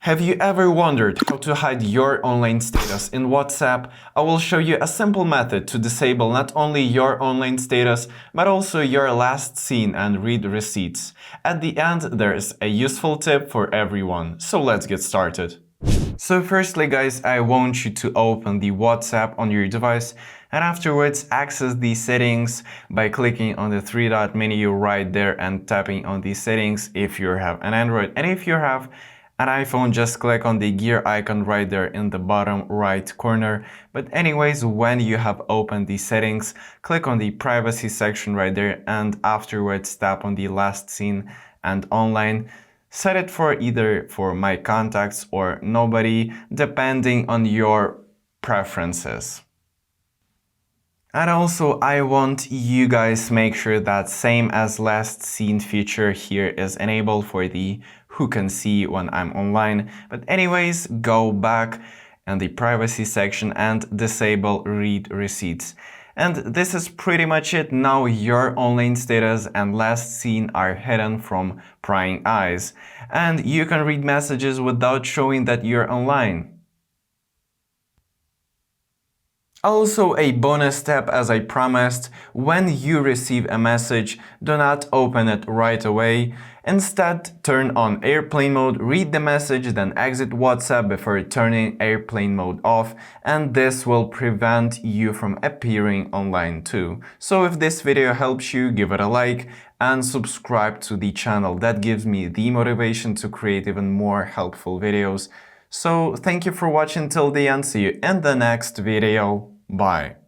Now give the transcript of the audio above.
Have you ever wondered how to hide your online status in WhatsApp? I will show you a simple method to disable not only your online status, but also your last seen and read receipts. At the end, there is a useful tip for everyone. So let's get started. So firstly, guys, I want you to open the WhatsApp on your device and afterwards access the settings by clicking on the three-dot menu right there and tapping on the settings if you have an Android. And if you have an iPhone, just click on the gear icon right there in the bottom right corner. But anyways, when you have opened the settings, click on the privacy section right there and afterwards tap on the last seen and online. Set it for either for my contacts or nobody, depending on your preferences. And also, I want you guys make sure that same as last seen feature here is enabled for the who can see when I'm online. But anyways, go back in the privacy section and disable read receipts. And this is pretty much it. Now your online status and last seen are hidden from prying eyes. And you can read messages without showing that you're online. Also, a bonus step, as I promised, when you receive a message, do not open it right away. Instead, turn on airplane mode, read the message, then exit WhatsApp before turning airplane mode off, and this will prevent you from appearing online too. So if this video helps you, give it a like and subscribe to the channel. That gives me the motivation to create even more helpful videos. So thank you for watching till the end. See you in the next video. Bye.